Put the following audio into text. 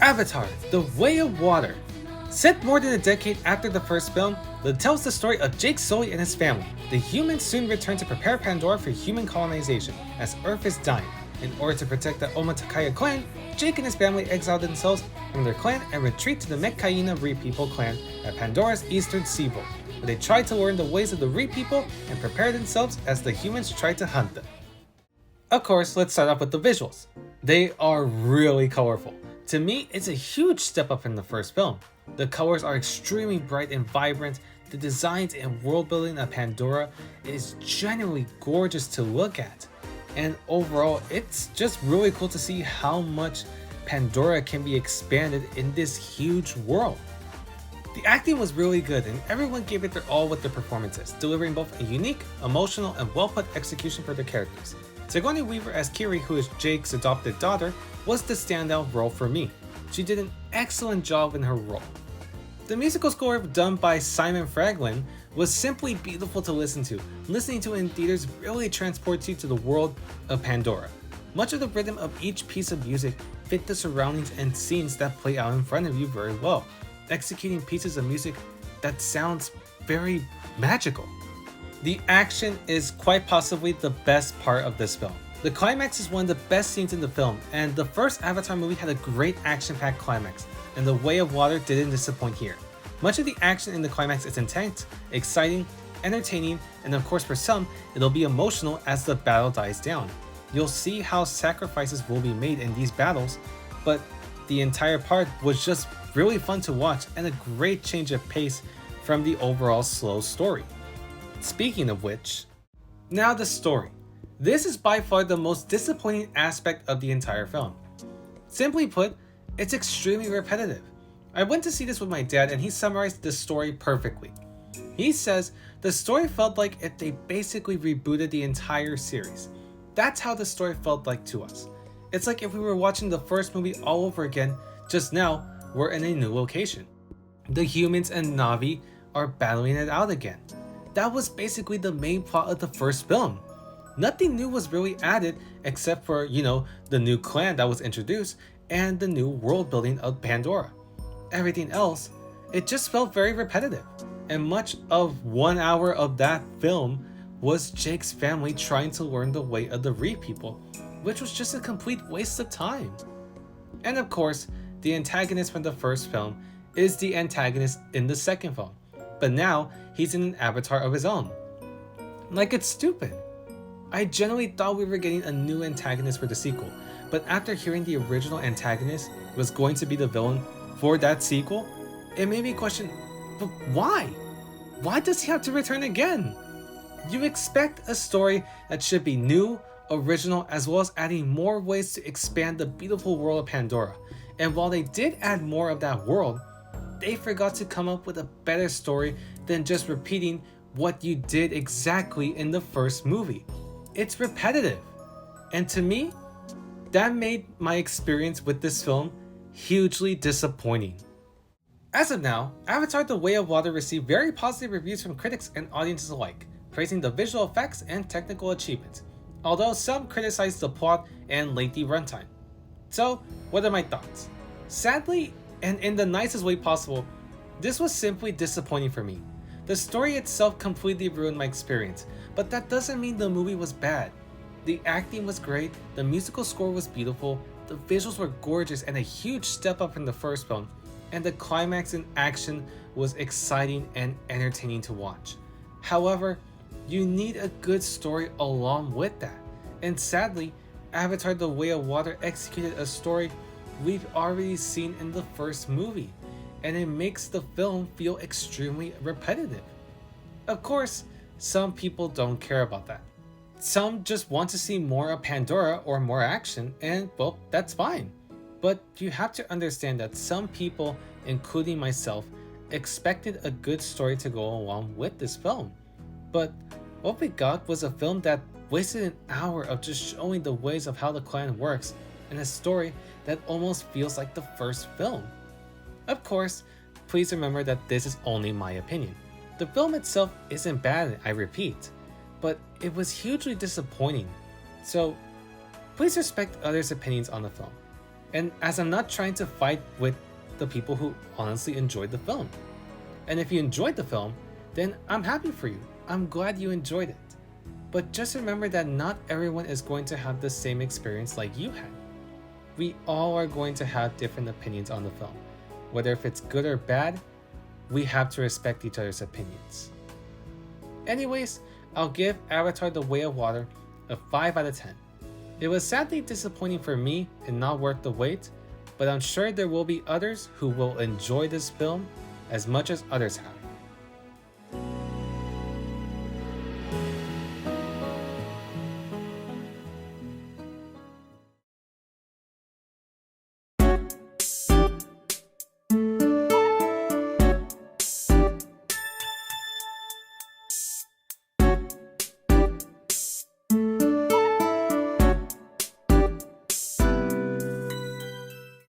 Avatar: The Way of Water. Set more than a decade after the first film, it tells the story of Jake Sully and his family. The humans soon return to prepare Pandora for human colonization, as Earth is dying. In order to protect the Omatakaya clan, Jake and his family exile themselves from their clan and retreat to the Mekkaina Re People clan at Pandora's eastern seaboard, where they try to learn the ways of the Re People and prepare themselves as the humans try to hunt them. Of course, let's start off with the visuals. They are really colorful. To me, it's a huge step up from the first film. The colors are extremely bright and vibrant. The designs and world building of Pandora is genuinely gorgeous to look at. And overall, it's just really cool to see how much Pandora can be expanded in this huge world. The acting was really good and everyone gave it their all with their performances, delivering both a unique, emotional, and well-put execution for their characters. Sigourney Weaver as Kiri, who is Jake's adopted daughter, was the standout role for me. She did an excellent job in her role. The musical score done by Simon Fraglin was simply beautiful to listen to. Listening to it in theaters really transports you to the world of Pandora. Much of the rhythm of each piece of music fit the surroundings and scenes that play out in front of you very well, executing pieces of music that sounds very magical. The action is quite possibly the best part of this film. The climax is one of the best scenes in the film, and the first Avatar movie had a great action-packed climax, and The Way of Water didn't disappoint here. Much of the action in the climax is intense, exciting, entertaining, and of course for some, it'll be emotional as the battle dies down. You'll see how sacrifices will be made in these battles, but the entire part was just really fun to watch and a great change of pace from the overall slow story. Speaking of which, now the story. This is by far the most disappointing aspect of the entire film. Simply put, it's extremely repetitive. I went to see this with my dad and he summarized the story perfectly. He says the story felt like if they basically rebooted the entire series. That's how the story felt like to us. It's like if we were watching the first movie all over again, just now we're in a new location. The humans and Na'vi are battling it out again. That was basically the main plot of the first film. Nothing new was really added except for, the new clan that was introduced and the new world building of Pandora. Everything else, it just felt very repetitive. And much of 1 hour of that film was Jake's family trying to learn the way of the Re People, which was just a complete waste of time. And of course, the antagonist from the first film is the antagonist in the second film, but now he's in an avatar of his own. Like, it's stupid. I genuinely thought we were getting a new antagonist for the sequel, but after hearing the original antagonist was going to be the villain for that sequel, it made me question, but why? Why does he have to return again? You expect a story that should be new, original, as well as adding more ways to expand the beautiful world of Pandora. And while they did add more of that world, they forgot to come up with a better story than just repeating what you did exactly in the first movie. It's repetitive. And to me, that made my experience with this film hugely disappointing. As of now, Avatar: The Way of Water received very positive reviews from critics and audiences alike, praising the visual effects and technical achievements, although some criticized the plot and lengthy runtime. So, what are my thoughts? Sadly, and in the nicest way possible, this was simply disappointing for me. The story itself completely ruined my experience, but that doesn't mean the movie was bad. The acting was great, the musical score was beautiful, the visuals were gorgeous and a huge step up from the first film, and the climax in action was exciting and entertaining to watch. However, you need a good story along with that, and sadly, Avatar: The Way of Water executed a story we've already seen in the first movie, and it makes the film feel extremely repetitive. Of course, some people don't care about that. Some just want to see more of Pandora or more action, and well, that's fine. But you have to understand that some people, including myself, expected a good story to go along with this film. But what we got was a film that wasted an hour of just showing the ways of how the clan works, and a story that almost feels like the first film. Of course, please remember that this is only my opinion. The film itself isn't bad, I repeat, but it was hugely disappointing. So please respect others' opinions on the film. And as I'm not trying to fight with the people who honestly enjoyed the film. And if you enjoyed the film, then I'm happy for you. I'm glad you enjoyed it. But just remember that not everyone is going to have the same experience like you had. We all are going to have different opinions on the film. Whether if it's good or bad, we have to respect each other's opinions. Anyways, I'll give Avatar: The Way of Water a 5 out of 10. It was sadly disappointing for me and not worth the wait, but I'm sure there will be others who will enjoy this film as much as others have.